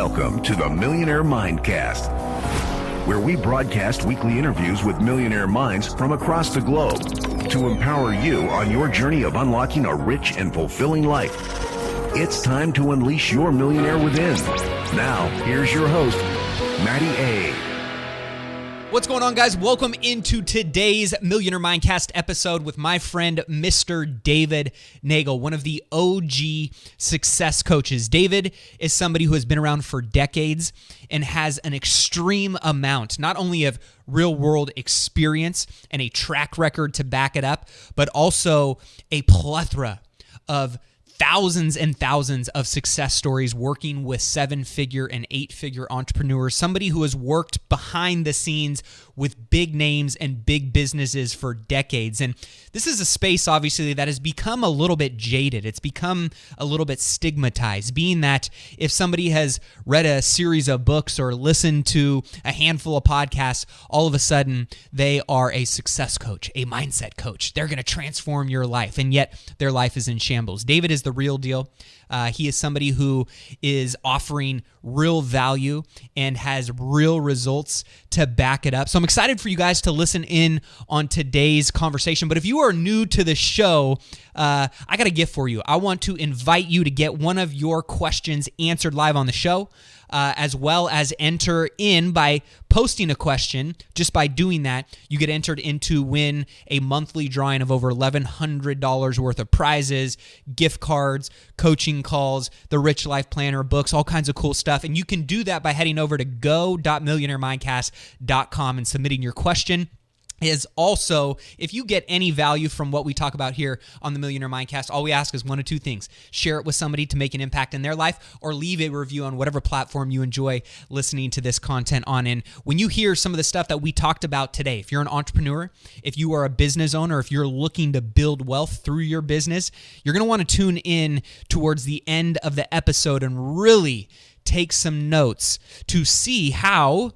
Welcome to the Millionaire Mindcast, where we broadcast weekly interviews with millionaire minds from across the globe to empower you on your journey of unlocking a rich and fulfilling life. It's time to unleash your millionaire within. Now, here's your host, Matty A. What's going on, guys? Welcome into today's Millionaire Mindcast episode with my friend, Mr. David Neagle, one of the OG success coaches. David is somebody who has been around for decades and has an extreme amount, not only of real-world experience and a track record to back it up, but also a plethora of thousands and thousands of success stories working with seven-figure and eight-figure entrepreneurs, somebody who has worked behind the scenes with big names and big businesses for decades. And this is a space, obviously, that has become a little bit jaded. It's become a little bit stigmatized, being that if somebody has read a series of books or listened to a handful of podcasts, all of a sudden they are a success coach, a mindset coach. They're going to transform your life, and yet their life is in shambles. David is the real deal. He is somebody who is offering real value and has real results to back it up. So I'm excited for you guys to listen in on today's conversation. But if you are new to the show, I got a gift for you. I want to invite you to get one of your questions answered live on the show, as well as enter in by posting a question. Just by doing that, you get entered into win a monthly drawing of over $1,100 worth of prizes, gift cards, coaching calls, the Rich Life Planner, books, all kinds of cool stuff. And you can do that by heading over to go.millionairemindcast.com and submitting your question. Is also, if you get any value from what we talk about here on the Millionaire Mindcast, all we ask is one of two things. Share it with somebody to make an impact in their life, or leave a review on whatever platform you enjoy listening to this content on. And when you hear some of the stuff that we talked about today, if you're an entrepreneur, if you are a business owner, if you're looking to build wealth through your business, you're going to want to tune in towards the end of the episode and really take some notes to see how,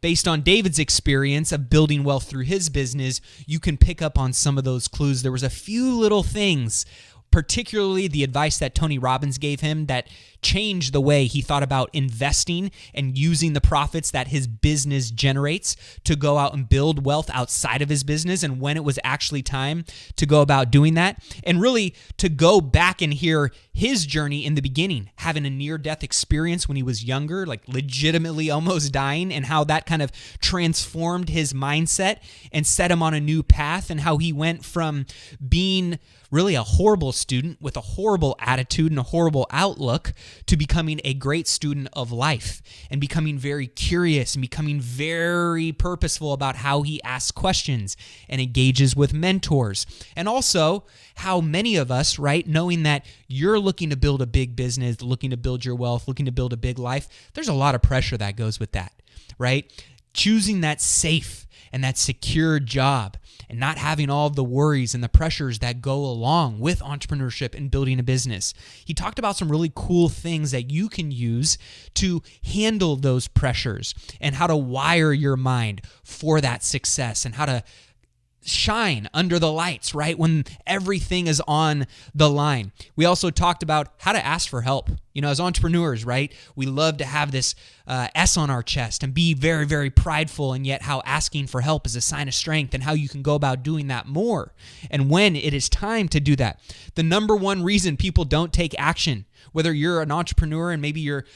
based on David's experience of building wealth through his business, you can pick up on some of those clues. There was a few little things, particularly the advice that Tony Robbins gave him, that changed the way he thought about investing and using the profits that his business generates to go out and build wealth outside of his business, and when it was actually time to go about doing that, and really to go back and hear his journey in the beginning, having a near-death experience when he was younger, like legitimately almost dying, and how that kind of transformed his mindset and set him on a new path, and how he went from being really a horrible student with a horrible attitude and a horrible outlook to becoming a great student of life and becoming very curious and becoming very purposeful about how he asks questions and engages with mentors. And also how many of us, right, knowing that you're looking to build a big business, looking to build your wealth, looking to build a big life, there's a lot of pressure that goes with that, right? Choosing that safe and that secure job and not having all of the worries and the pressures that go along with entrepreneurship and building a business. He talked about some really cool things that you can use to handle those pressures and how to wire your mind for that success and how to shine under the lights, right, when everything is on the line. We also talked about how to ask for help. You know, as entrepreneurs, right, we love to have this S on our chest and be very, very prideful, and yet how asking for help is a sign of strength and how you can go about doing that more. And when it is time to do that, the number one reason people don't take action, whether you're an entrepreneur and maybe you're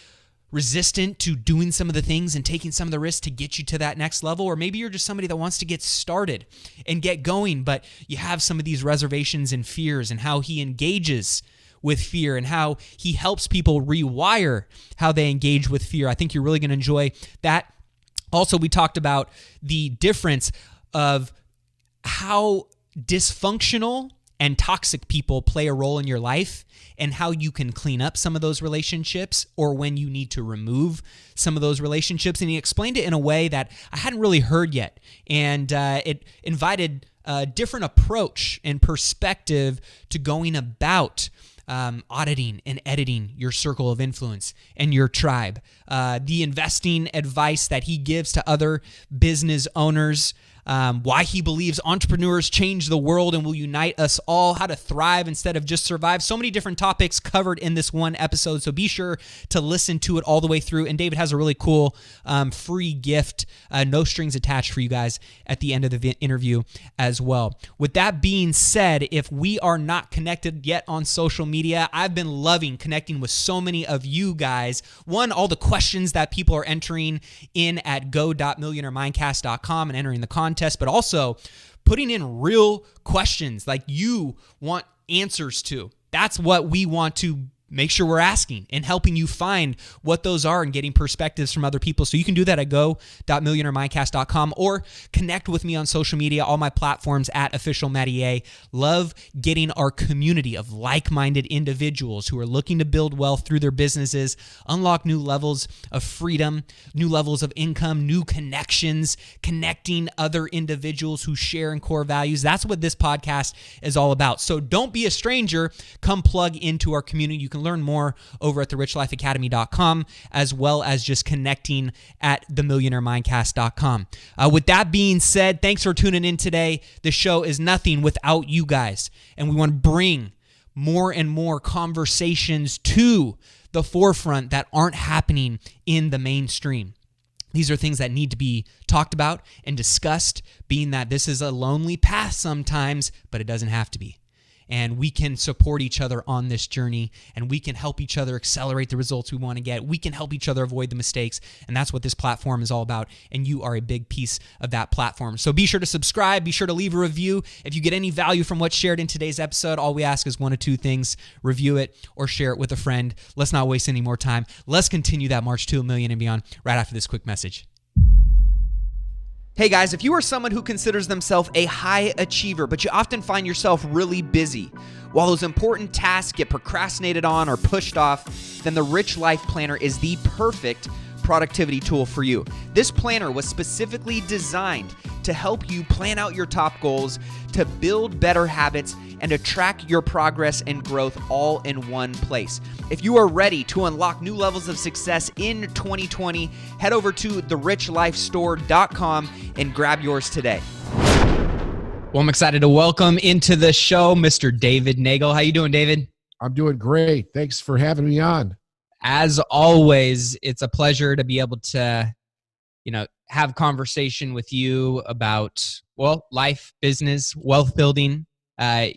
resistant to doing some of the things and taking some of the risks to get you to that next level, or maybe you're just somebody that wants to get started and get going, but you have some of these reservations and fears, and how he engages with fear and how he helps people rewire how they engage with fear. I think you're really going to enjoy that. Also, we talked about the difference of how dysfunctional and toxic people play a role in your life, and how you can clean up some of those relationships, or when you need to remove some of those relationships. And he explained it in a way that I hadn't really heard yet. And it invited a different approach and perspective to going about auditing and editing your circle of influence and your tribe. The investing advice that he gives to other business owners why he believes entrepreneurs change the world and will unite us all, how to thrive instead of just survive. So many different topics covered in this one episode, so be sure to listen to it all the way through. And David has a really cool free gift, no strings attached for you guys at the end of the interview as well. With that being said, if we are not connected yet on social media, I've been loving connecting with so many of you guys. One, all the questions that people are entering in at go.millionairemindcast.com and entering the contest, but also putting in real questions like you want answers to. That's what we want to make sure we're asking and helping you find what those are and getting perspectives from other people. So you can do that at go.millionairemindcast.com or connect with me on social media, all my platforms at Official Mattier. Love getting our community of like-minded individuals who are looking to build wealth through their businesses, unlock new levels of freedom, new levels of income, new connections, connecting other individuals who share in core values. That's what this podcast is all about. So don't be a stranger. Come plug into our community. You can learn more over at therichlifeacademy.com, as well as just connecting at themillionairemindcast.com. With that being said, thanks for tuning in today. The show is nothing without you guys, and we want to bring more and more conversations to the forefront that aren't happening in the mainstream. These are things that need to be talked about and discussed, being that this is a lonely path sometimes, but it doesn't have to be. And we can support each other on this journey, and we can help each other accelerate the results we want to get. We can help each other avoid the mistakes, and that's what this platform is all about, and you are a big piece of that platform. So be sure to subscribe, be sure to leave a review. If you get any value from what's shared in today's episode, all we ask is one of two things: review it or share it with a friend. Let's not waste any more time. Let's continue that march to $1 million and beyond right after this quick message. Hey guys, if you are someone who considers themselves a high achiever, but you often find yourself really busy, while those important tasks get procrastinated on or pushed off, then the Rich Life Planner is the perfect productivity tool for you. This planner was specifically designed to help you plan out your top goals, to build better habits, and to track your progress and growth all in one place. If you are ready to unlock new levels of success in 2020, head over to therichlifestore.com and grab yours today. Well, I'm excited to welcome into the show Mr. David Neagle. How you doing, David? I'm doing great. Thanks for having me on. As always, it's a pleasure to be able to, have conversation with you about, life, business, wealth building.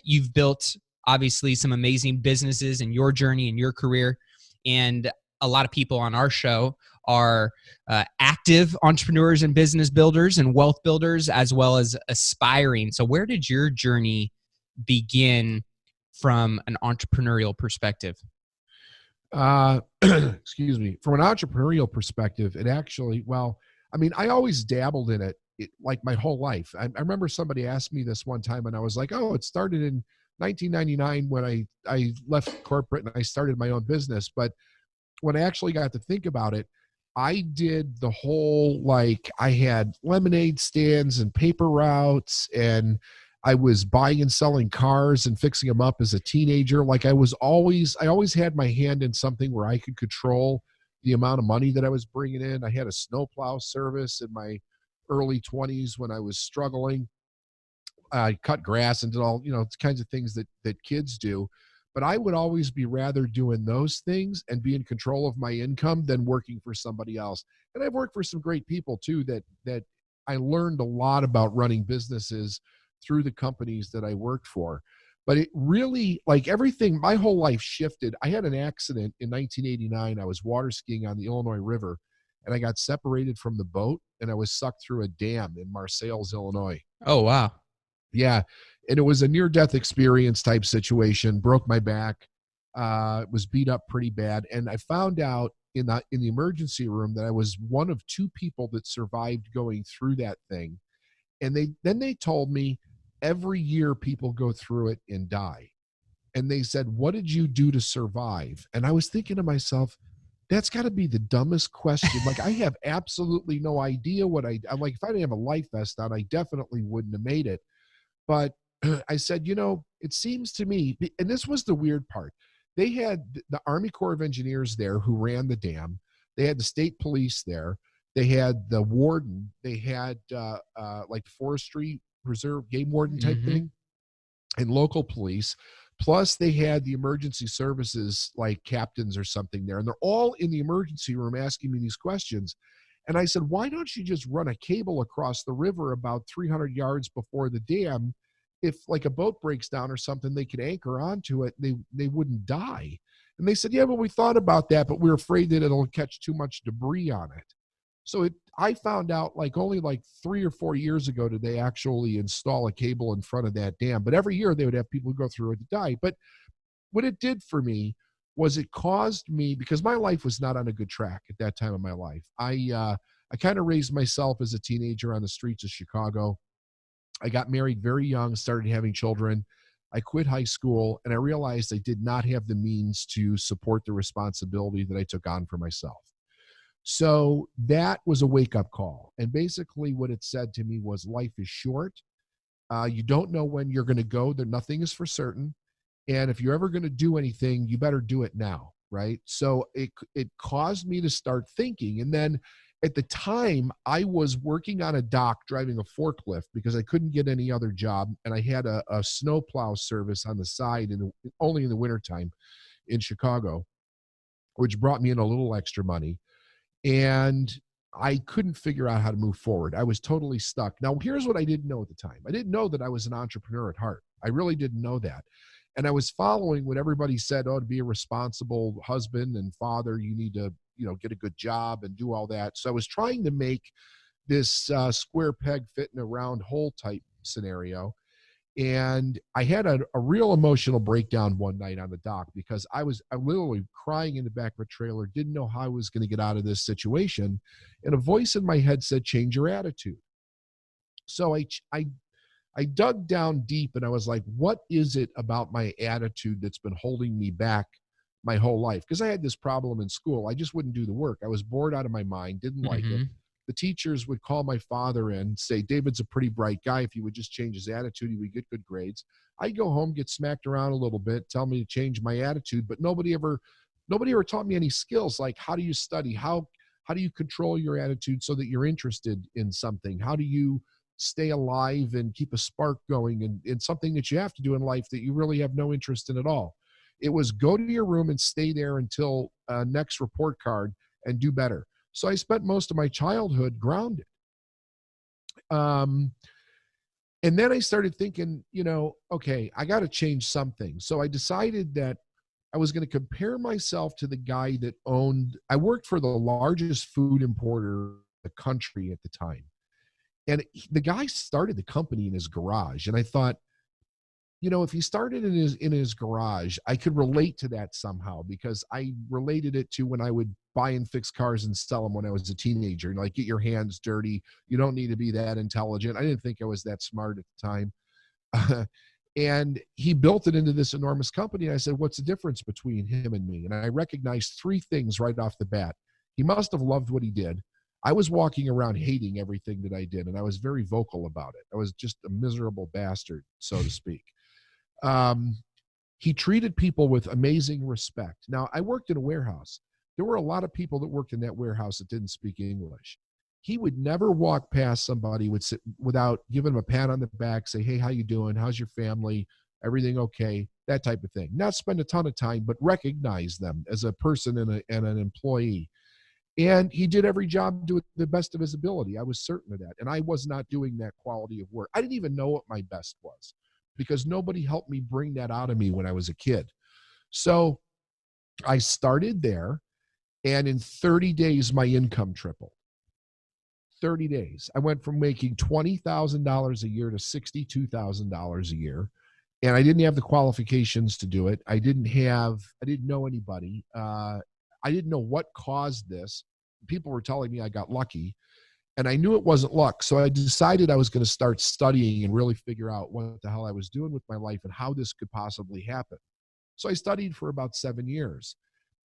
You've built, obviously, some amazing businesses in your journey and your career. And a lot of people on our show are active entrepreneurs and business builders and wealth builders, as well as aspiring. So where did your journey begin from an entrepreneurial perspective? Excuse me. From an entrepreneurial perspective, it actually, I always dabbled in it like my whole life. I remember somebody asked me this one time, and I was like, it started in 1999 when I left corporate and I started my own business. But when I actually got to think about it, I did the whole, I had lemonade stands and paper routes, and I was buying and selling cars and fixing them up as a teenager. I always had my hand in something where I could control the amount of money that I was bringing in. I had a snowplow service in my early 20s when I was struggling. I cut grass and did all, kinds of things that kids do. But I would always be rather doing those things and be in control of my income than working for somebody else. And I've worked for some great people too that I learned a lot about running businesses through the companies that I worked for. But it really, everything, my whole life shifted. I had an accident in 1989. I was water skiing on the Illinois River, and I got separated from the boat, and I was sucked through a dam in Marseilles, Illinois. Oh, wow. Yeah. And it was a near-death experience type situation. Broke my back, was beat up pretty bad. And I found out in the emergency room that I was one of two people that survived going through that thing. And they told me every year people go through it and die. And they said, what did you do to survive? And I was thinking to myself, that's got to be the dumbest question. I have absolutely no idea I'm if I didn't have a life vest on, I definitely wouldn't have made it. But I said, it seems to me, and this was the weird part. They had the Army Corps of Engineers there who ran the dam. They had the state police there. they had the warden, they had like forestry preserve game warden type Mm-hmm. thing, and local police. Plus, they had the emergency services like captains or something there, and they're all in the emergency room asking me these questions. And I said, why don't you just run a cable across the river about 300 yards before the dam? If like a boat breaks down or something, they could anchor onto it. They wouldn't die. And they said, yeah, but we thought about that, but we're afraid that it'll catch too much debris on it. So I found out like only like 3 or 4 years ago did they actually install a cable in front of that dam. But every year they would have people who go through it to die. But what it did for me was it caused me, because my life was not on a good track at that time of my life. I kind of raised myself as a teenager on the streets of Chicago. I got married very young, started having children. I quit high school, and I realized I did not have the means to support the responsibility that I took on for myself. So that was a wake-up call. And basically what it said to me was life is short. You don't know when you're going to go. There, nothing is for certain. And if you're ever going to do anything, you better do it now, right? So it caused me to start thinking. And then at the time, I was working on a dock driving a forklift because I couldn't get any other job. And I had a snowplow service on the side only in the wintertime in Chicago, which brought me in a little extra money. And I couldn't figure out how to move forward. I was totally stuck. Now, here's what I didn't know at the time. I didn't know that I was an entrepreneur at heart. I really didn't know that. And I was following what everybody said, oh, to be a responsible husband and father, you need to, get a good job and do all that. So I was trying to make this square peg fit in a round hole type scenario. And I had a real emotional breakdown one night on the dock because I literally crying in the back of a trailer, didn't know how I was going to get out of this situation. And a voice in my head said, change your attitude. So I dug down deep and I was like, what is it about my attitude that's been holding me back my whole life? Because I had this problem in school. I just wouldn't do the work. I was bored out of my mind, didn't like it. The teachers would call my father in, say, David's a pretty bright guy. If he would just change his attitude, he would get good grades. I'd go home, get smacked around a little bit, tell me to change my attitude, but nobody ever taught me any skills like how do you study? How do you control your attitude so that you're interested in something? How do you stay alive and keep a spark going in something that you have to do in life that you really have no interest in at all? It was go to your room and stay there until next report card and do better. So I spent most of my childhood grounded. And then I started thinking, okay, I got to change something. So I decided that I was going to compare myself to the guy that I worked for the largest food importer in the country at the time. And the guy started the company in his garage. And I thought, if he started in his garage, I could relate to that somehow because I related it to when I would buy and fix cars and sell them when I was a teenager. Like, get your hands dirty. You don't need to be that intelligent. I didn't think I was that smart at the time. And he built it into this enormous company. And I said, what's the difference between him and me? And I recognized three things right off the bat. He must have loved what he did. I was walking around hating everything that I did, and I was very vocal about it. I was just a miserable bastard, so to speak. He treated people with amazing respect. Now, I worked in a warehouse. There were a lot of people that worked in that warehouse that didn't speak English. He would never walk past somebody without giving them a pat on the back, say, hey, how you doing? How's your family? Everything okay? That type of thing. Not spend a ton of time, but recognize them as a person and an employee. And he did every job to the best of his ability. I was certain of that. And I was not doing that quality of work. I didn't even know what my best was because nobody helped me bring that out of me when I was a kid. So I started there, and in 30 days, my income tripled. 30 days. I went from making $20,000 a year to $62,000 a year. And I didn't have the qualifications to do it. I didn't know anybody. I didn't know what caused this. People were telling me I got lucky, and I knew it wasn't luck. So I decided I was going to start studying and really figure out what the hell I was doing with my life and how this could possibly happen. So I studied for about 7 years,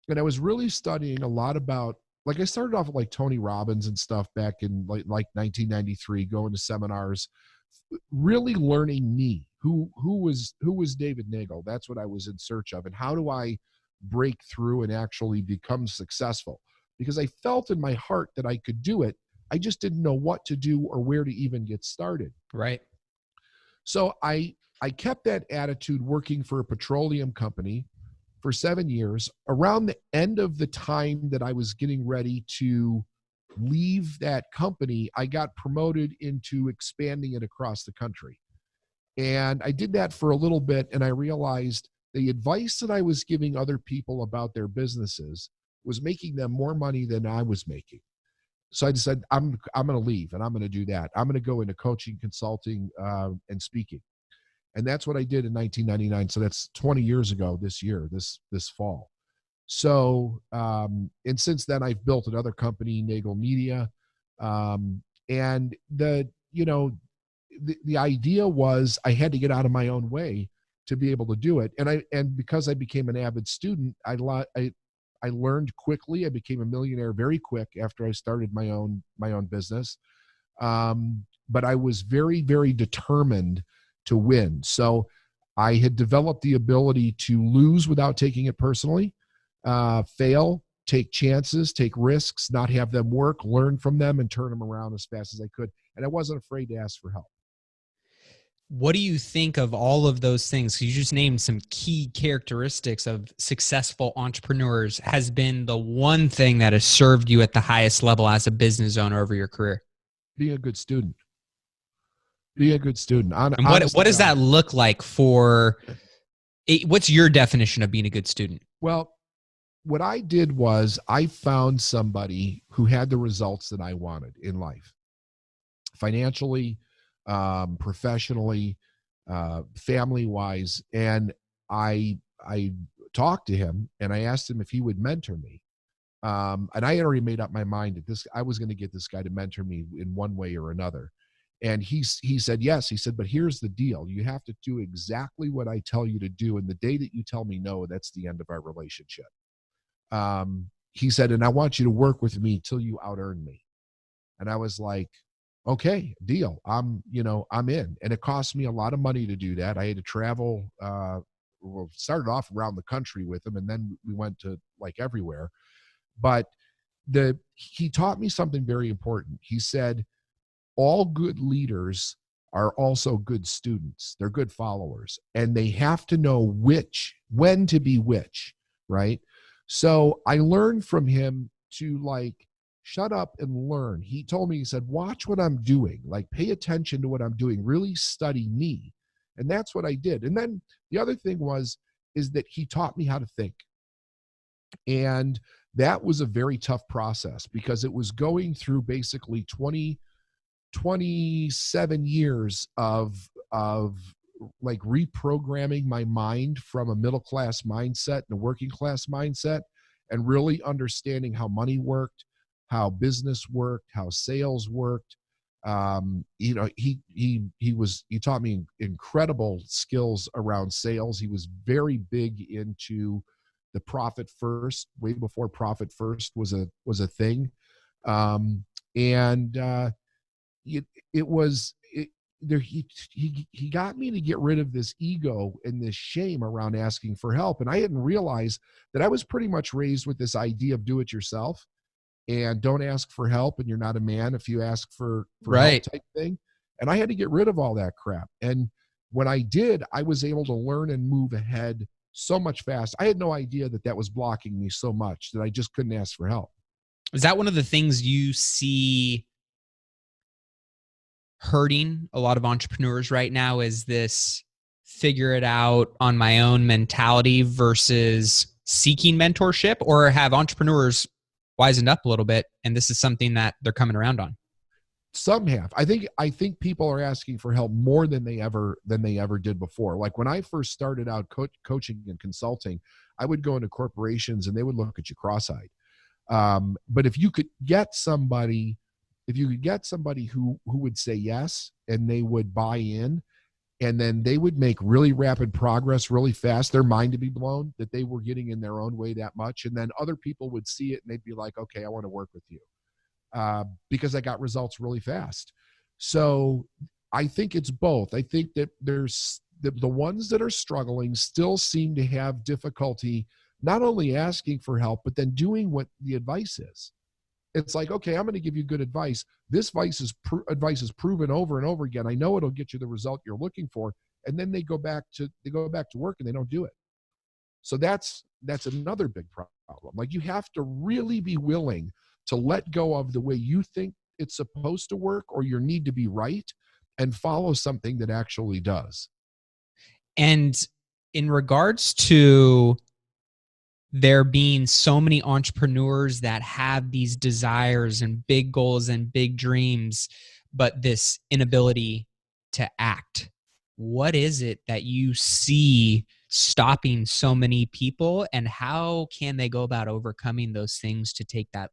and I was really studying a lot about, like, I started off with like Tony Robbins and stuff back in like 1993, going to seminars, really learning me. Who was David Neagle? That's what I was in search of. And how do I break through and actually become successful? because I felt in my heart that I could do it. I just didn't know what to do or where to even get started. Right. So I kept that attitude working for a petroleum company for 7 years. Around the end of the time that I was getting ready to leave that company, I got promoted into expanding it across the country. And I did that for a little bit, and I realized the advice that I was giving other people about their businesses was making them more money than I was making. So I decided I'm going to leave, and I'm going to do that. I'm going to go into coaching, consulting, and speaking. And that's what I did in 1999. So that's 20 years ago this year, this fall. So, and since then I've built another company, Neagle Media. And the idea was I had to get out of my own way to be able to do it. And because I became an avid student, I learned quickly. I became a millionaire very quick after I started my own business. But I was very, very determined to win. So I had developed the ability to lose without taking it personally, fail, take chances, take risks, not have them work, learn from them, and turn them around as fast as I could. And I wasn't afraid to ask for help. What do you think of all of those things? You just named some key characteristics of successful entrepreneurs. Has been the one thing that has served you at the highest level as a business owner over your career? Be a good student. Be a good student. And what does that look like for what's your definition of being a good student? Well, what I did was I found somebody who had the results that I wanted in life, financially, professionally, family-wise. And I talked to him and I asked him if he would mentor me. And I had already made up my mind that I was going to get this guy to mentor me in one way or another. And he said, yes. He said, but here's the deal. You have to do exactly what I tell you to do. And the day that you tell me no, that's the end of our relationship. He said, and I want you to work with me till you out-earn me. And I was like, okay, deal. I'm in. And it cost me a lot of money to do that. I had to travel, started off around the country with him, and then we went to like everywhere. But he taught me something very important. He said, all good leaders are also good students. They're good followers, and they have to know when to be which, right? So I learned from him to shut up and learn. He told me, he said, watch what I'm doing, pay attention to what I'm doing, really study me. And that's what I did. And then the other thing is that he taught me how to think. And that was a very tough process because it was going through basically 27 years of reprogramming my mind from a middle-class mindset and a working-class mindset, and really understanding how money worked, how business worked, how sales worked. He taught me incredible skills around sales. He was very big into the profit first, way before profit first was a thing. He got me to get rid of this ego and this shame around asking for help. And I hadn't realized that I was pretty much raised with this idea of do it yourself and don't ask for help. And you're not a man if you ask for right. help type thing. And I had to get rid of all that crap. And when I did, I was able to learn and move ahead so much fast. I had no idea that was blocking me so much that I just couldn't ask for help. Is that one of the things you see hurting a lot of entrepreneurs right now, is this figure it out on my own mentality versus seeking mentorship? Or have entrepreneurs wisened up a little bit and this is something that they're coming around on? Some have. I think people are asking for help more than they ever did before. Like when I first started out coaching and consulting, I would go into corporations and they would look at you cross-eyed. But if you could get somebody who would say yes and they would buy in, and then they would make really rapid progress really fast, their mind to be blown that they were getting in their own way that much. And then other people would see it and they'd be like, okay, I want to work with you because I got results really fast. So I think it's both. I think that there's the ones that are struggling still seem to have difficulty not only asking for help, but then doing what the advice is. It's like, okay, I'm going to give you good advice. This advice is proven over and over again. I know it'll get you the result you're looking for. And then they go back to work and they don't do it. So that's another big problem. Like, you have to really be willing to let go of the way you think it's supposed to work or your need to be right and follow something that actually does. And in regards to there being so many entrepreneurs that have these desires and big goals and big dreams, but this inability to act, what is it that you see stopping so many people, and how can they go about overcoming those things to take that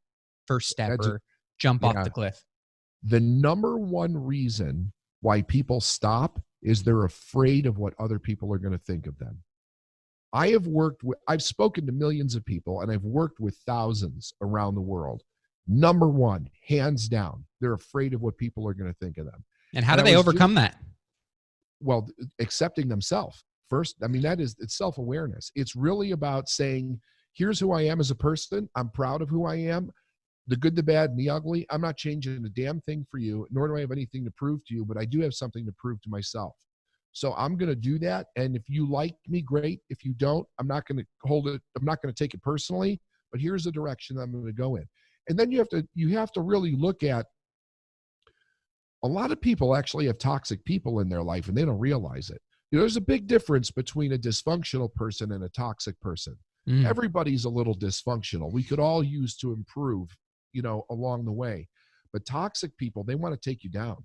first step or jump off the cliff? The number one reason why people stop is they're afraid of what other people are going to think of them. I've spoken to millions of people, and I've worked with thousands around the world. Number one, hands down, they're afraid of what people are going to think of them. And how do they overcome that? Well, accepting themselves first. I mean, it's self-awareness. It's really about saying, here's who I am as a person. I'm proud of who I am. The good, the bad, and the ugly. I'm not changing a damn thing for you, nor do I have anything to prove to you, but I do have something to prove to myself. So I'm going to do that. And if you like me, great. If you don't, I'm not going to hold it. I'm not going to take it personally, but here's the direction I'm going to go in. And then you have to really look at, a lot of people actually have toxic people in their life and they don't realize it. There's a big difference between a dysfunctional person and a toxic person. Everybody's a little dysfunctional. We could all use to improve, along the way. But toxic people, they want to take you down.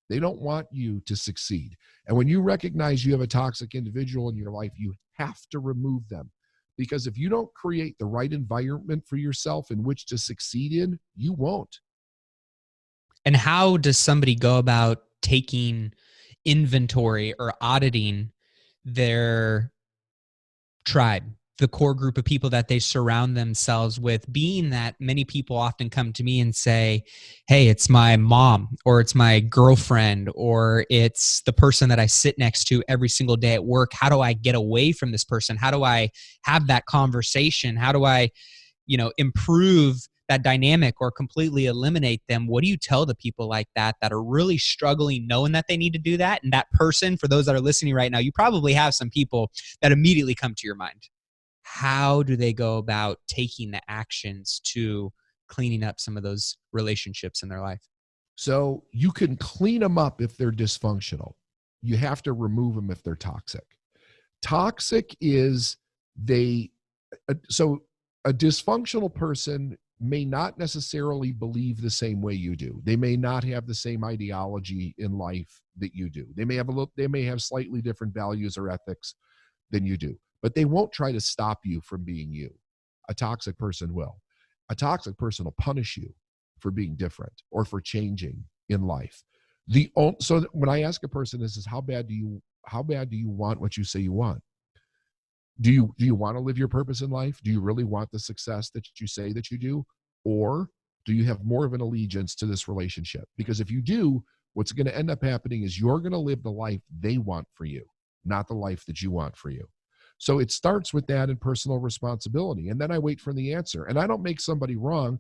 They don't want you to succeed. And when you recognize you have a toxic individual in your life, you have to remove them. Because if you don't create the right environment for yourself in which to succeed in, you won't. And how does somebody go about taking inventory or auditing their tribe, the core group of people that they surround themselves with, being that many people often come to me and say, hey, it's my mom, or it's my girlfriend, or it's the person that I sit next to every single day at work. How do I get away from this person? How do I have that conversation? How do I, improve that dynamic or completely eliminate them? What do you tell the people like that are really struggling, knowing that they need to do that? And that person, for those that are listening right now, you probably have some people that immediately come to your mind. How do they go about taking the actions to cleaning up some of those relationships in their life? So you can clean them up if they're dysfunctional. You have to remove them if they're toxic. Toxic is so a dysfunctional person may not necessarily believe the same way you do. They may not have the same ideology in life that you do. They may have slightly different values or ethics than you do. But they won't try to stop you from being you. A toxic person will. A toxic person will punish you for being different or for changing in life. So when I ask a person, this is how bad do you want what you say you want? Do you want to live your purpose in life? Do you really want the success that you say that you do? Or do you have more of an allegiance to this relationship? Because if you do, what's going to end up happening is you're going to live the life they want for you, not the life that you want for you. So it starts with that and personal responsibility. And then I wait for the answer. And I don't make somebody wrong.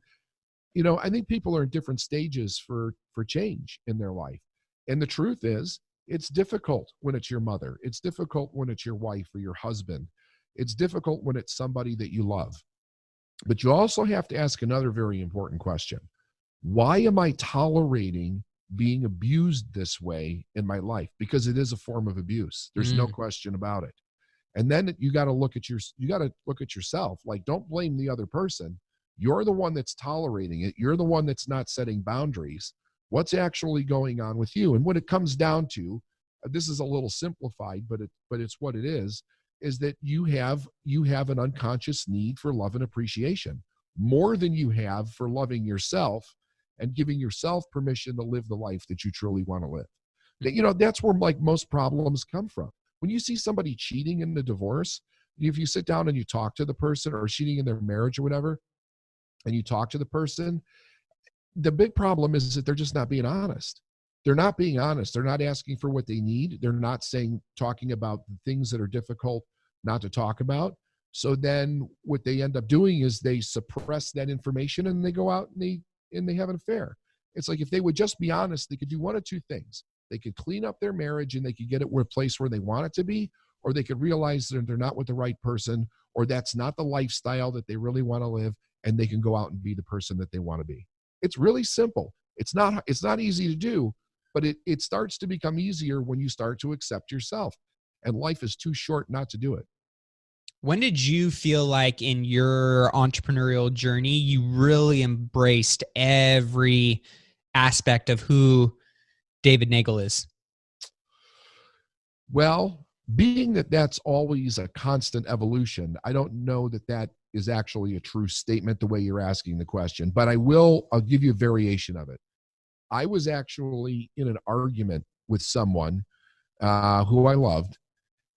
I think people are in different stages for change in their life. And the truth is, it's difficult when it's your mother. It's difficult when it's your wife or your husband. It's difficult when it's somebody that you love. But you also have to ask another very important question. Why am I tolerating being abused this way in my life? Because it is a form of abuse. There's no question about it. And then you got to look at yourself. Like, don't blame the other person. You're the one that's tolerating it. You're the one that's not setting boundaries. What's actually going on with you? And what it comes down to, this is a little simplified, but it's what it is that you have an unconscious need for love and appreciation, more than you have for loving yourself and giving yourself permission to live the life that you truly want to live. That's where like most problems come from. When you see somebody cheating in the divorce, if you sit down and you talk to the person, or cheating in their marriage or whatever, and you talk to the person, the big problem is that they're just not being honest. They're not being honest. They're not asking for what they need. They're not talking about the things that are difficult not to talk about. So then what they end up doing is they suppress that information and they go out and they have an affair. It's like if they would just be honest, they could do one of two things. They could clean up their marriage and they could get it to a place where they want it to be, or they could realize that they're not with the right person, or that's not the lifestyle that they really want to live, and they can go out and be the person that they want to be. It's really simple. It's not easy to do, but it starts to become easier when you start to accept yourself. And life is too short not to do it. When did you feel like in your entrepreneurial journey, you really embraced every aspect of who David Neagle is? Well, being that that's always a constant evolution, I don't know that that is actually a true statement the way you're asking the question, but I'll give you a variation of it. I was actually in an argument with someone who I loved,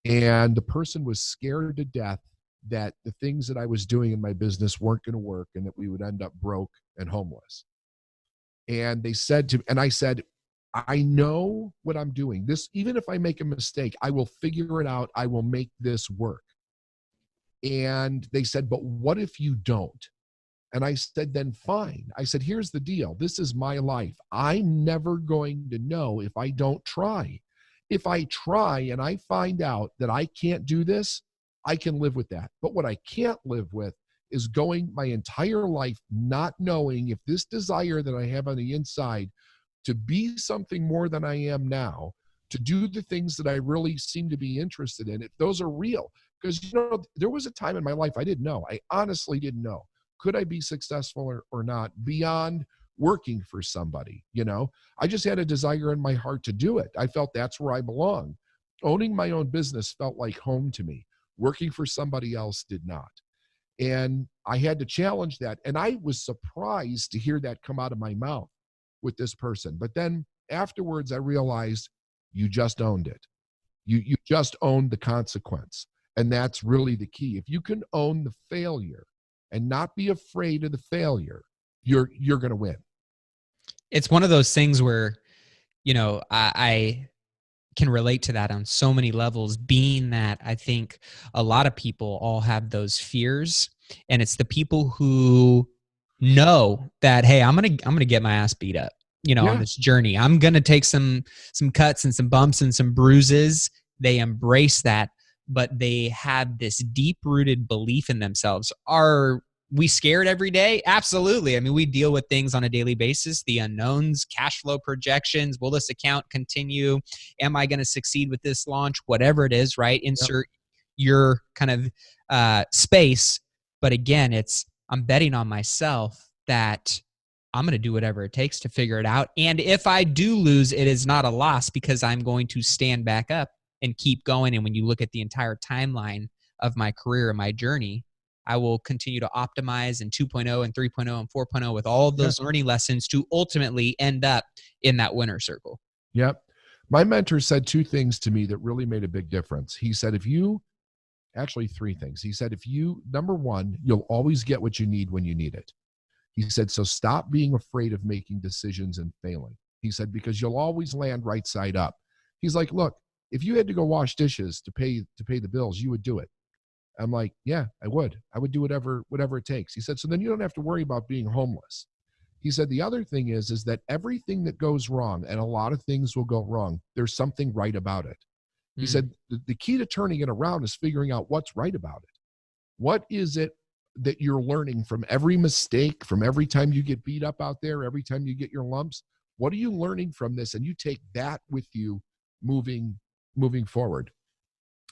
and the person was scared to death that the things that I was doing in my business weren't going to work and that we would end up broke and homeless. And they said to me, and I said, I know what I'm doing. This, even if I make a mistake, I will figure it out. I will make this work. And they said, but what if you don't? And I said, then fine. I said, here's the deal. This is my life. I'm never going to know if I don't try. If I try and I find out that I can't do this, I can live with that. But what I can't live with is going my entire life not knowing if this desire that I have on the inside to be something more than I am now, to do the things that I really seem to be interested in, if those are real. Because, there was a time in my life I didn't know. I honestly didn't know. Could I be successful or not beyond working for somebody? I just had a desire in my heart to do it. I felt that's where I belong. Owning my own business felt like home to me. Working for somebody else did not. And I had to challenge that. And I was surprised to hear that come out of my mouth with this person. But then afterwards, I realized you just owned it. You just owned the consequence. And that's really the key. If you can own the failure and not be afraid of the failure, you're going to win. It's one of those things where, I can relate to that on so many levels, being that I think a lot of people all have those fears, and it's the people who know that, hey, I'm going to get my ass beat up, on this journey. I'm going to take some cuts and some bumps and some bruises. They embrace that, but they have this deep-rooted belief in themselves. Are we scared every day? Absolutely. I mean, we deal with things on a daily basis, the unknowns, cash flow projections. Will this account continue? Am I going to succeed with this launch? Whatever it is, right? Insert your kind of space. But again, I'm betting on myself that I'm going to do whatever it takes to figure it out. And if I do lose, it is not a loss, because I'm going to stand back up and keep going. And when you look at the entire timeline of my career and my journey, I will continue to optimize in 2.0 and 3.0 and 4.0 with all of those learning lessons to ultimately end up in that winner circle. Yep. My mentor said two things to me that really made a big difference. He said, actually three things. He said, number one, you'll always get what you need when you need it. He said, so stop being afraid of making decisions and failing. He said, because you'll always land right side up. He's like, look, if you had to go wash dishes to pay the bills, you would do it. I'm like, yeah, I would do whatever it takes. He said, so then you don't have to worry about being homeless. He said, the other thing is that everything that goes wrong, and a lot of things will go wrong, there's something right about it. He said, the key to turning it around is figuring out what's right about it. What is it that you're learning from every mistake, from every time you get beat up out there, every time you get your lumps? What are you learning from this? And you take that with you moving forward.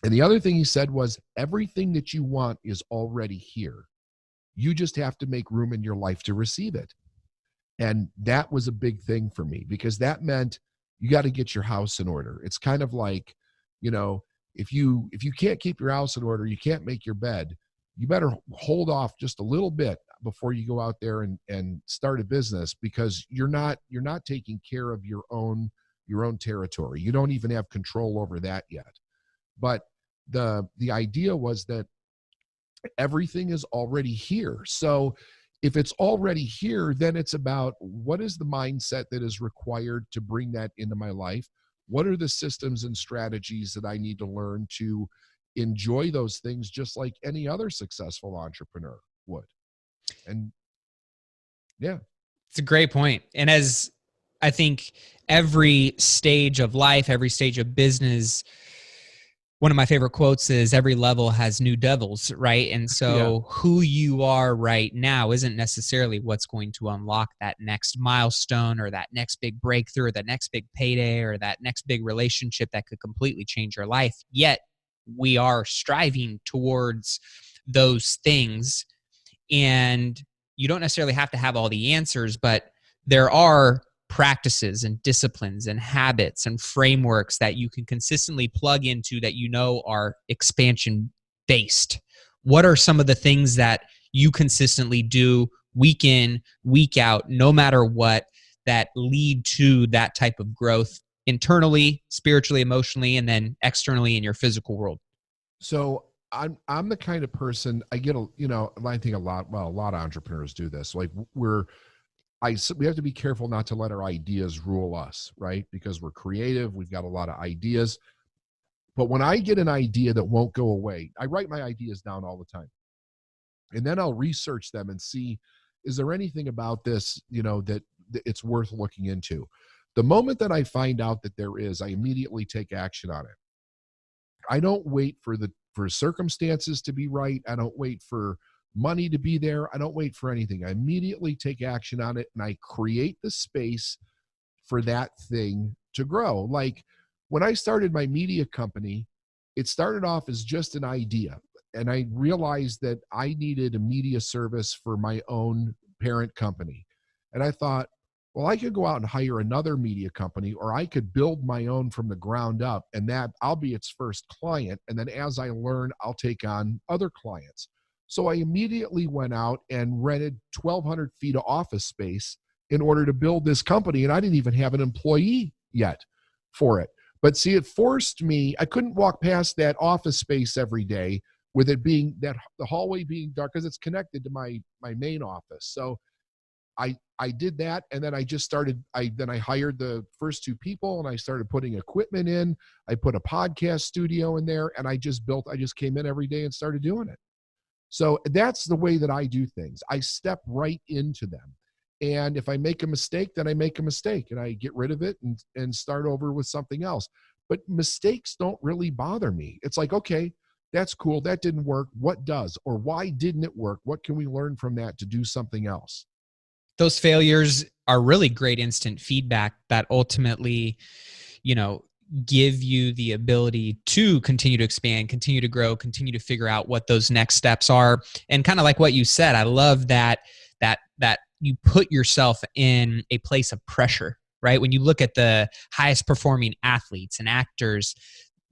And the other thing he said was, everything that you want is already here. You just have to make room in your life to receive it. And that was a big thing for me, because that meant you got to get your house in order. It's kind of like, if you can't keep your house in order, you can't make your bed, you better hold off just a little bit before you go out there and start a business, because you're not taking care of your own territory. You don't even have control over that yet. But the idea was that everything is already here. So if it's already here, then it's about, what is the mindset that is required to bring that into my life? What are the systems and strategies that I need to learn to enjoy those things just like any other successful entrepreneur would. And yeah. It's a great point. And as I think every stage of life, every stage of business, one of my favorite quotes is every level has new devils, right? And so who you are right now isn't necessarily what's going to unlock that next milestone or that next big breakthrough or that next big payday or that next big relationship that could completely change your life. Yet we are striving towards those things. And you don't necessarily have to have all the answers, but there are practices and disciplines and habits and frameworks that you can consistently plug into that you know are expansion based. What are some of the things that you consistently do week in, week out, no matter what, that lead to that type of growth internally, spiritually, emotionally, and then externally in your physical world? So I'm the kind of person I get I think a lot of entrepreneurs do this. Like we have to be careful not to let our ideas rule us, right? Because we're creative, we've got a lot of ideas. But when I get an idea that won't go away, I write my ideas down all the time. And then I'll research them and see, is there anything about this, that it's worth looking into? The moment that I find out that there is, I immediately take action on it. I don't wait for circumstances to be right. I don't wait for money to be there. I don't wait for anything. I immediately take action on it and I create the space for that thing to grow. Like when I started my media company, it started off as just an idea. And I realized that I needed a media service for my own parent company. And I thought, well, I could go out and hire another media company, or I could build my own from the ground up, and that I'll be its first client. And then as I learn, I'll take on other clients. So I immediately went out and rented 1,200 feet of office space in order to build this company. And I didn't even have an employee yet for it. But see, it forced me, I couldn't walk past that office space every day with it being the hallway being dark because it's connected to my main office. So I did that, and then I just started, I hired the first two people, and I started putting equipment in. I put a podcast studio in there, and I just came in every day and started doing it. So that's the way that I do things. I step right into them. And if I make a mistake, then I make a mistake, and I get rid of it and start over with something else. But mistakes don't really bother me. It's like, okay, that's cool. That didn't work. What does? Or why didn't it work? What can we learn from that to do something else? Those failures are really great instant feedback that ultimately, give you the ability to continue to expand, continue to grow, continue to figure out what those next steps are. And kind of like what you said, I love that you put yourself in a place of pressure, right? When you look at the highest performing athletes and actors,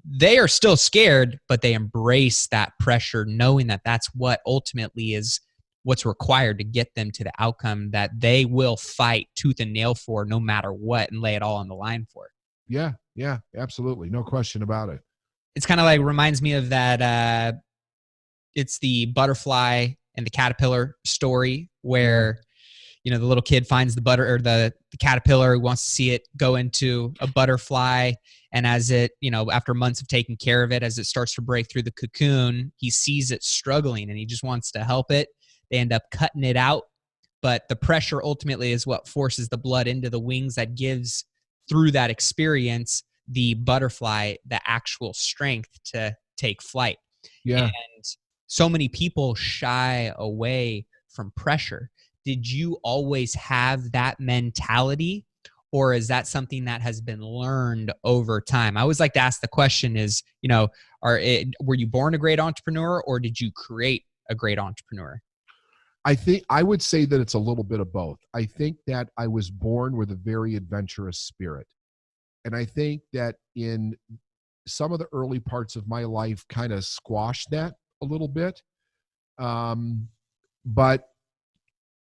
they are still scared, but they embrace that pressure, knowing that that's what ultimately is what's required to get them to the outcome that they will fight tooth and nail for no matter what and lay it all on the line for. Yeah, absolutely. No question about it. It's kind of like reminds me of that. It's the butterfly and the caterpillar story where, the little kid finds the caterpillar who wants to see it go into a butterfly. And as it, after months of taking care of it, as it starts to break through the cocoon, he sees it struggling and he just wants to help it. They end up cutting it out, but the pressure ultimately is what forces the blood into the wings that gives, through that experience, the butterfly the actual strength to take flight. Yeah. And so many people shy away from pressure. Did you always have that mentality, or is that something that has been learned over time? I always like to ask the question is, were you born a great entrepreneur, or did you create a great entrepreneur? I think I would say that it's a little bit of both. I think that I was born with a very adventurous spirit. And I think that in some of the early parts of my life kind of squashed that a little bit. But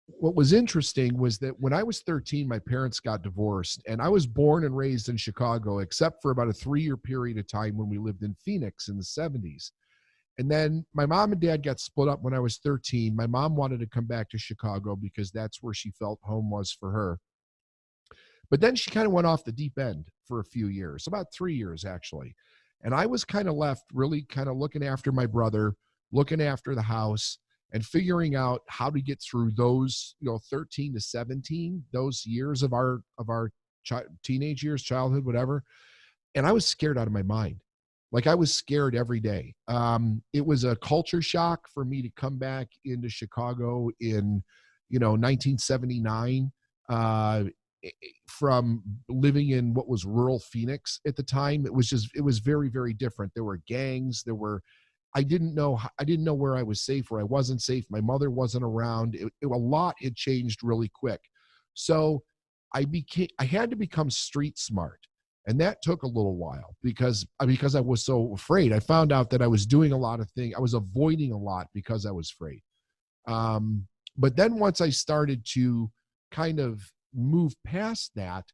what was interesting was that when I was 13, my parents got divorced, and I was born and raised in Chicago, except for about a 3-year period of time when we lived in Phoenix in the 70s. And then my mom and dad got split up when I was 13. My mom wanted to come back to Chicago because that's where she felt home was for her. But then she kind of went off the deep end for a few years, about 3 years actually. And I was kind of left really kind of looking after my brother, looking after the house, and figuring out how to get through those, 13 to 17, those years of our teenage years, childhood, whatever. And I was scared out of my mind. Like, I was scared every day. It was a culture shock for me to come back into Chicago in, 1979, uh, from living in what was rural Phoenix at the time. It was very, very different. There were gangs. I didn't know where I was safe, where I wasn't safe. My mother wasn't around. A lot had changed really quick. So I had to become street smart. And that took a little while because I was so afraid. I found out that I was doing a lot of things. I was avoiding a lot because I was afraid. But then once I started to kind of move past that,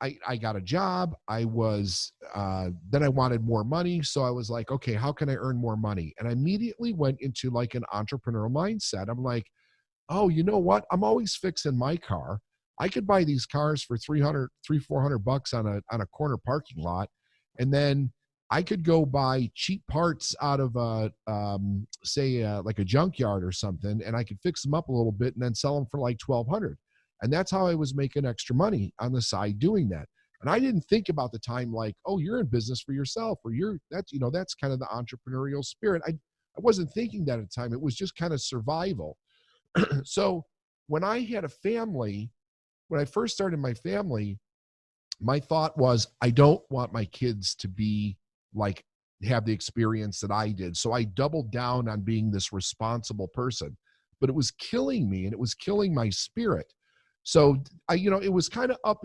I got a job. Then I wanted more money. So I was like, okay, how can I earn more money? And I immediately went into like an entrepreneurial mindset. I'm like, oh, you know what? I'm always fixing my car. I could buy these cars for $400 on a corner parking lot. And then I could go buy cheap parts out of like a junkyard or something, and I could fix them up a little bit and then sell them for like 1,200. And that's how I was making extra money on the side doing that. And I didn't think about the time like, oh, you're in business for yourself, or that's kind of the entrepreneurial spirit. I wasn't thinking that at the time. It was just kind of survival. So when I had a family, when I first started my family, my thought was, I don't want my kids to be like, have the experience that I did. So I doubled down on being this responsible person, but it was killing me and it was killing my spirit. So it was kind of up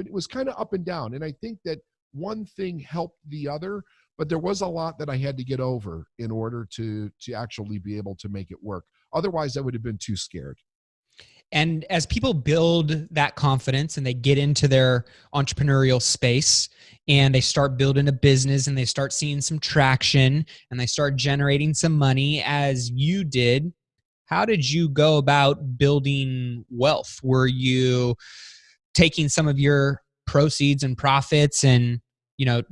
and down. And I think that one thing helped the other, but there was a lot that I had to get over in order to actually be able to make it work. Otherwise I would have been too scared. And as people build that confidence and they get into their entrepreneurial space and they start building a business and they start seeing some traction and they start generating some money as you did, how did you go about building wealth? Were you taking some of your proceeds and profits and,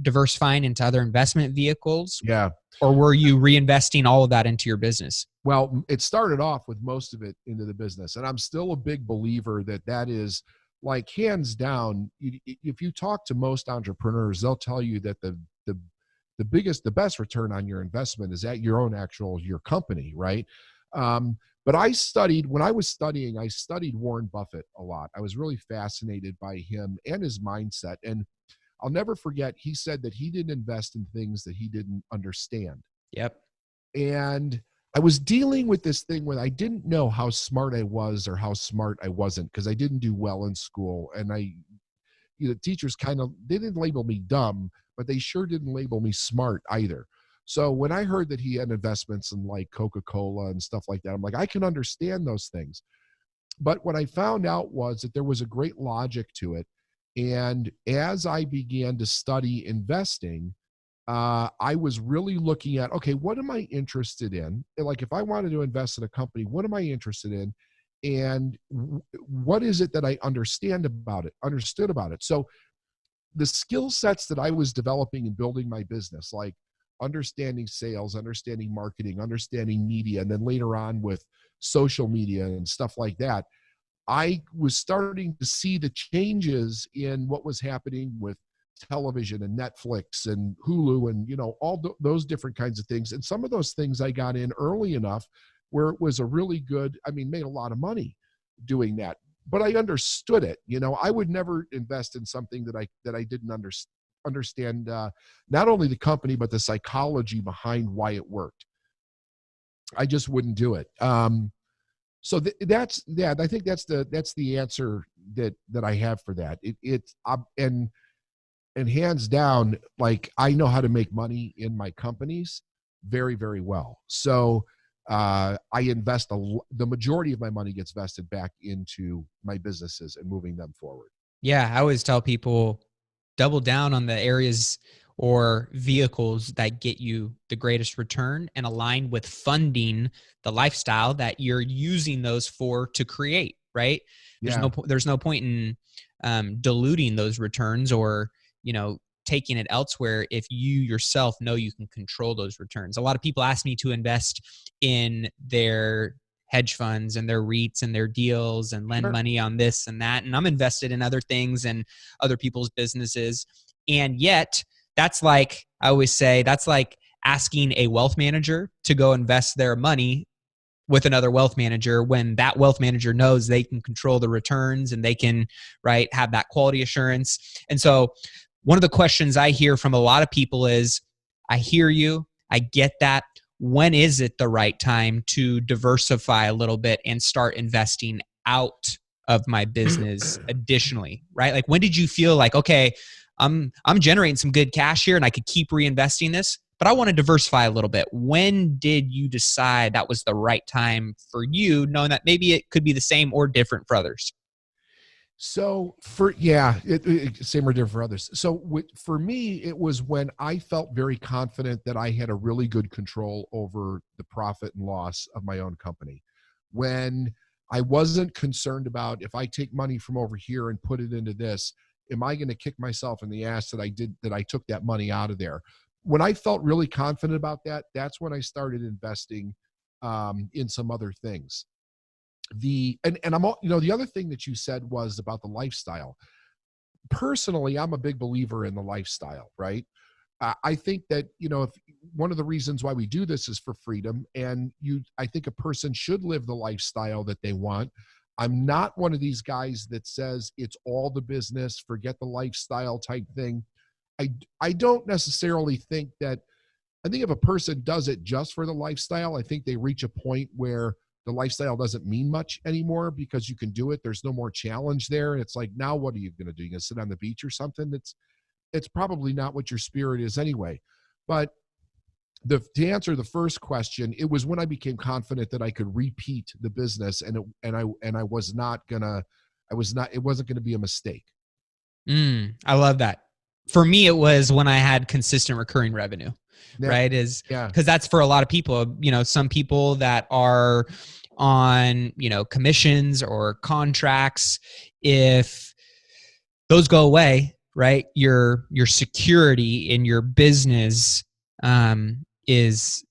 diversifying into other investment vehicles? Yeah. Or were you reinvesting all of that into your business? Well, it started off with most of it into the business. And I'm still a big believer that is like hands down. If you talk to most entrepreneurs, they'll tell you that the the best return on your investment is at your company, right? But when I was studying, I studied Warren Buffett a lot. I was really fascinated by him and his mindset. And I'll never forget, he said that he didn't invest in things that he didn't understand. Yep. And I was dealing with this thing where I didn't know how smart I was or how smart I wasn't, because I didn't do well in school. And teachers they didn't label me dumb, but they sure didn't label me smart either. So when I heard that he had investments in like Coca-Cola and stuff like that, I'm like, I can understand those things. But what I found out was that there was a great logic to it. And as I began to study investing, I was really looking at, okay, what am I interested in? Like, if I wanted to invest in a company, what am I interested in? And what is it that I understood about it? So the skill sets that I was developing and building my business, like understanding sales, understanding marketing, understanding media, and then later on with social media and stuff like that, I was starting to see the changes in what was happening with television and Netflix and Hulu and, all those different kinds of things. And some of those things I got in early enough where it was a really good, made a lot of money doing that, but I understood it. I would never invest in something that I didn't understand, not only the company, but the psychology behind why it worked. I just wouldn't do it. So I think that's the answer that I have for that. And hands down, like, I know how to make money in my companies very, very well. So I invest the majority of my money gets vested back into my businesses and moving them forward. Yeah, I always tell people, double down on the areas or vehicles that get you the greatest return and align with funding the lifestyle that you're using those for to create, right? There's no point in diluting those returns or, taking it elsewhere if you yourself know you can control those returns. A lot of people ask me to invest in their hedge funds and their REITs and their deals and lend money on this and that. And I'm invested in other things and other people's businesses. And yet that's like, I always say, that's like asking a wealth manager to go invest their money with another wealth manager when that wealth manager knows they can control the returns and they can, right, have that quality assurance. And so one of the questions I hear from a lot of people is, I hear you, I get that. When is it the right time to diversify a little bit and start investing out of my business additionally, right? Like, when did you feel like, okay, I'm generating some good cash here and I could keep reinvesting this, but I want to diversify a little bit. When did you decide that was the right time for you, knowing that maybe it could be the same or different for others? So same or different for others. So for me, it was when I felt very confident that I had a really good control over the profit and loss of my own company. When I wasn't concerned about, if I take money from over here and put it into this, am I going to kick myself in the ass that I took that money out of there? When I felt really confident about that, that's when I started investing in some other things. The other thing that you said was about the lifestyle. Personally, I'm a big believer in the lifestyle, right? I think that, if one of the reasons why we do this is for freedom, and I think a person should live the lifestyle that they want. I'm not one of these guys that says it's all the business, forget the lifestyle type thing. I don't necessarily think that. I think if a person does it just for the lifestyle, I think they reach a point where the lifestyle doesn't mean much anymore because you can do it. There's no more challenge there. And it's like, now what are you going to do? You're going to sit on the beach or something? It's probably not what your spirit is anyway. But to answer the first question, it was when I became confident that I could repeat the business, and it wasn't going to be a mistake. I love that. For me, it was when I had consistent recurring revenue, right? Because that's for a lot of people, some people that are on, commissions or contracts. If those go away, right, your security in your business is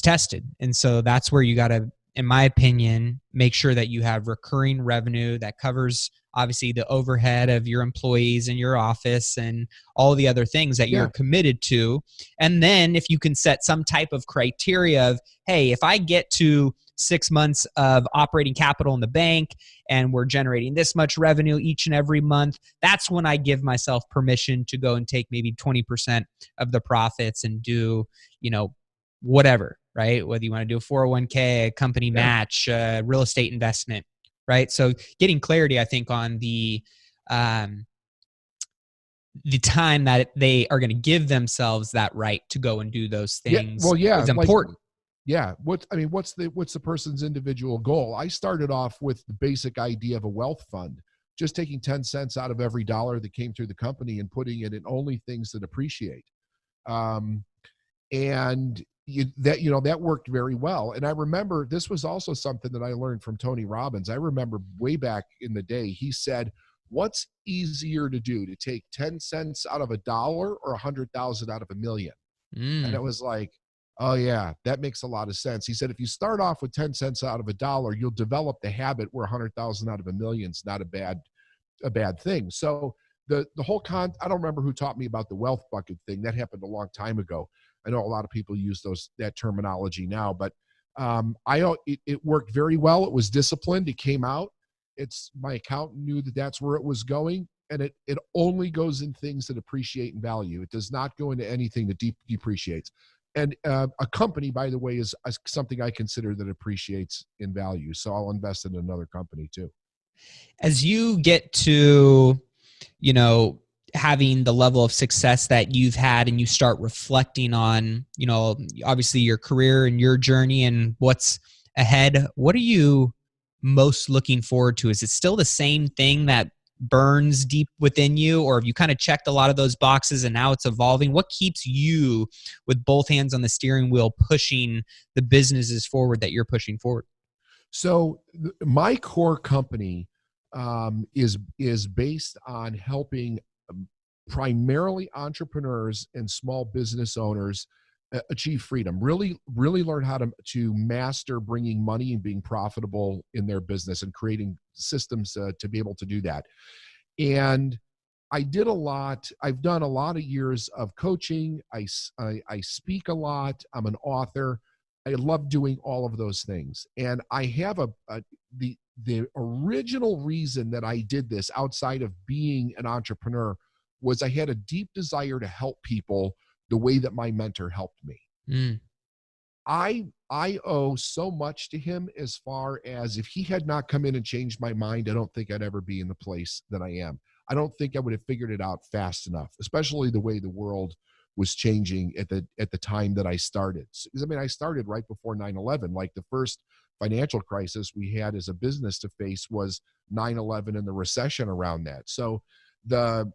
tested. And so that's where you got to, in my opinion, make sure that you have recurring revenue that covers obviously the overhead of your employees in your office and all the other things that you're committed to. And then if you can set some type of criteria of, hey, if I get to 6 months of operating capital in the bank and we're generating this much revenue each and every month, that's when I give myself permission to go and take maybe 20% of the profits and do, whatever, right? Whether you want to do a 401k, a company match, real estate investment, right? So getting clarity, I think, on the time that they are going to give themselves that right to go and do those things is important. What's the person's individual goal? I started off with the basic idea of a wealth fund, just taking 10 cents out of every dollar that came through the company and putting it in only things that appreciate. That worked very well. And I remember this was also something that I learned from Tony Robbins. I remember way back in the day, he said, what's easier to do, to take 10 cents out of a dollar or 100,000 out of a million? And it was like, oh yeah, that makes a lot of sense. He said, if you start off with 10 cents out of a dollar, you'll develop the habit where 100,000 out of a million is not a bad thing. So the whole I don't remember who taught me about the wealth bucket thing. That happened a long time ago. I know a lot of people use that terminology now, but it worked very well. It was disciplined. It came out. My accountant knew that that's where it was going, and it only goes in things that appreciate in value. It does not go into anything that depreciates. And a company, by the way, is something I consider that appreciates in value. So I'll invest in another company too. As you get to, having the level of success that you've had and you start reflecting on, obviously your career and your journey and what's ahead, what are you most looking forward to? Is it still the same thing that burns deep within you, or have you kind of checked a lot of those boxes and now it's evolving? What keeps you with both hands on the steering wheel pushing the businesses forward that you're pushing forward? So my core company is based on helping primarily entrepreneurs and small business owners achieve freedom, really learn how to master bringing money and being profitable in their business and creating systems to be able to do that. And I've done a lot of years of coaching. I speak a lot. I'm an author. I love doing all of those things. And I have the original reason that I did this outside of being an entrepreneur was I had a deep desire to help people the way that my mentor helped me. Mm. I owe so much to him, as far as if he had not come in and changed my mind, I don't think I'd ever be in the place that I am. I don't think I would have figured it out fast enough, especially the way the world was changing at the time that I started. Because I mean, I started right before 9/11. Like, the first financial crisis we had as a business to face was 9/11 and the recession around that. So the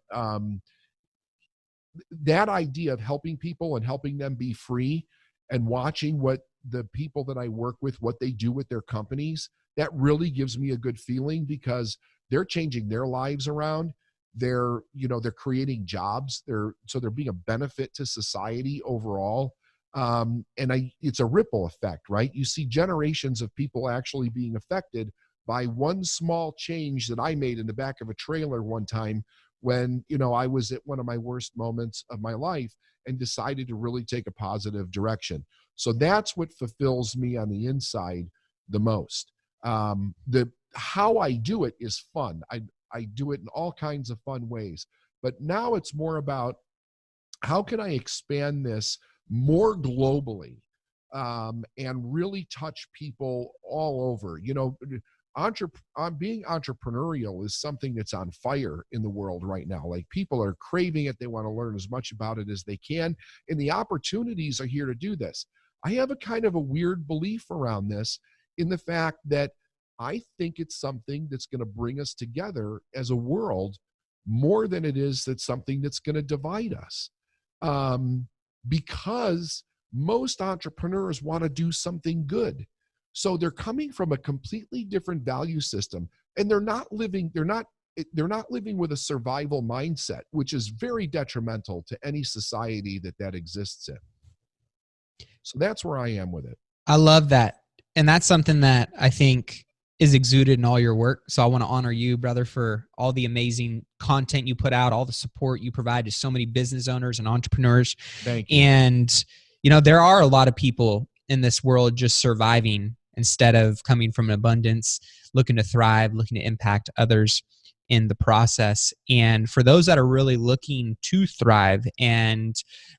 that idea of helping people and helping them be free, and watching what the people that I work with, what they do with their companies, that really gives me a good feeling, because they're changing their lives around. They're creating jobs. They're being a benefit to society overall. It's a ripple effect, right? You see generations of people actually being affected by one small change that I made in the back of a trailer one time when, I was at one of my worst moments of my life and decided to really take a positive direction. So that's what fulfills me on the inside the most. How I do it is fun. I do it in all kinds of fun ways, but now it's more about how can I expand this more globally, and really touch people all over. Being entrepreneurial is something that's on fire in the world right now. Like, people are craving it. They want to learn as much about it as they can. And the opportunities are here to do this. I have a kind of a weird belief around this, in the fact that I think it's something that's going to bring us together as a world more than it is that's something that's going to divide us. Because most entrepreneurs want to do something good. So they're coming from a completely different value system, and they're not living with a survival mindset, which is very detrimental to any society that exists in. So that's where I am with it. I love that. And that's something that I think is exuded in all your work. So I want to honor you, brother, for all the amazing content you put out, all the support you provide to so many business owners and entrepreneurs. Thank you. And, there are a lot of people in this world just surviving instead of coming from an abundance, looking to thrive, looking to impact others in the process. And for those that are really looking to thrive and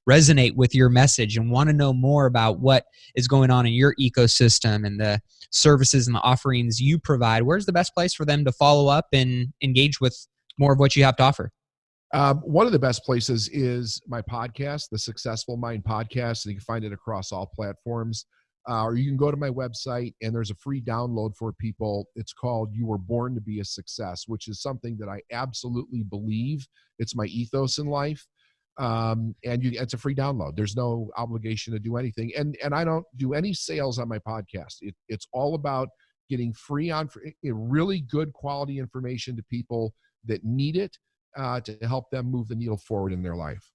resonate with your message and want to know more about what is going on in your ecosystem and the services and the offerings you provide, where's the best place for them to follow up and engage with more of what you have to offer? One of the best places is my podcast, the Successful Mind Podcast, and you can find it across all platforms. Or you can go to my website, and there's a free download for people. It's called You Were Born to Be a Success, which is something that I absolutely believe. It's my ethos in life. It's a free download. There's no obligation to do anything. And I don't do any sales on my podcast. It's all about getting really good quality information to people that need it, to help them move the needle forward in their life.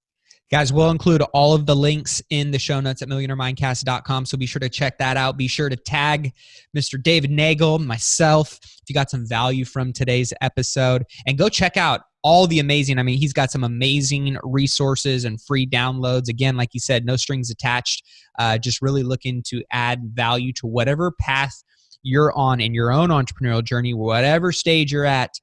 Guys, we'll include all of the links in the show notes at millionairemindcast.com. So be sure to check that out. Be sure to tag Mr. David Neagle, myself, if you got some value from today's episode. And go check out all the amazing, he's got some amazing resources and free downloads. Again, like you said, no strings attached. Just really looking to add value to whatever path you're on in your own entrepreneurial journey, whatever stage you're at.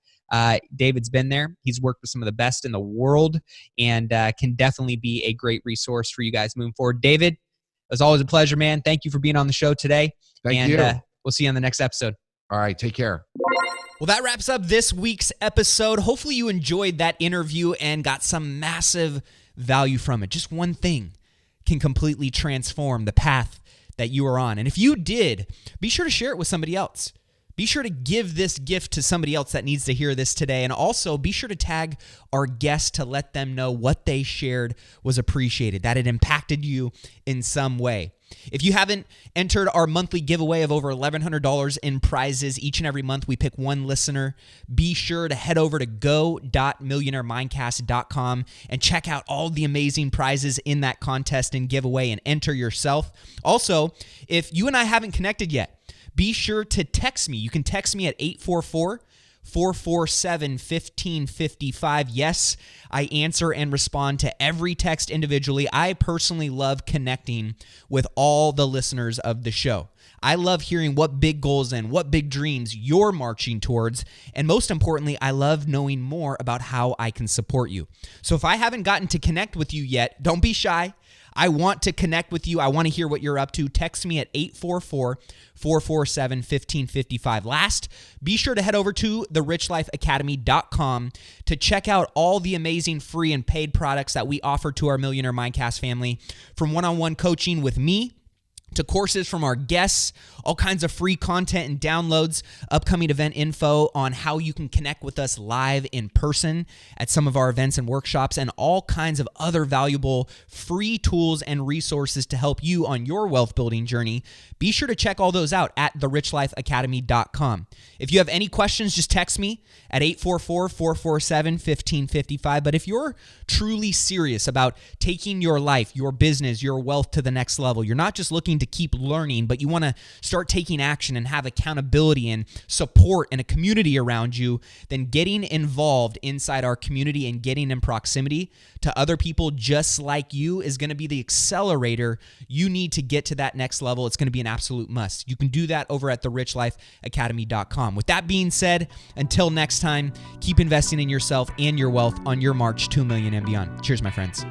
David's been there. He's worked with some of the best in the world, and can definitely be a great resource for you guys moving forward. David, it was always a pleasure, man. Thank you for being on the show today. Thank you. We'll see you on the next episode. All right. Take care. Well, that wraps up this week's episode. Hopefully you enjoyed that interview and got some massive value from it. Just one thing can completely transform the path that you are on. And if you did, be sure to share it with somebody else. Be sure to give this gift to somebody else that needs to hear this today. And also be sure to tag our guests to let them know what they shared was appreciated, that it impacted you in some way. If you haven't entered our monthly giveaway of over $1,100 in prizes each and every month, we pick one listener. Be sure to head over to go.millionairemindcast.com and check out all the amazing prizes in that contest and giveaway and enter yourself. Also, if you and I haven't connected yet, be sure to text me. You can text me at 844-447-1555. Yes, I answer and respond to every text individually. I personally love connecting with all the listeners of the show. I love hearing what big goals and what big dreams you're marching towards. And most importantly, I love knowing more about how I can support you. So if I haven't gotten to connect with you yet, don't be shy. I want to connect with you. I want to hear what you're up to. Text me at 844-447-1555. Last, be sure to head over to therichlifeacademy.com to check out all the amazing free and paid products that we offer to our Millionaire Mindcast family, from one-on-one coaching with me to courses from our guests, all kinds of free content and downloads, upcoming event info on how you can connect with us live in person at some of our events and workshops, and all kinds of other valuable free tools and resources to help you on your wealth building journey. Be sure to check all those out at therichlifeacademy.com. If you have any questions, just text me at 844-447-1555. But if you're truly serious about taking your life, your business, your wealth to the next level, you're not just looking to keep learning, but you want to start taking action and have accountability and support and a community around you, then getting involved inside our community and getting in proximity to other people just like you is going to be the accelerator you need to get to that next level. It's going to be an absolute must. You can do that over at therichlifeacademy.com. With that being said, until next time, keep investing in yourself and your wealth on your march to $1 million and beyond. Cheers, my friends.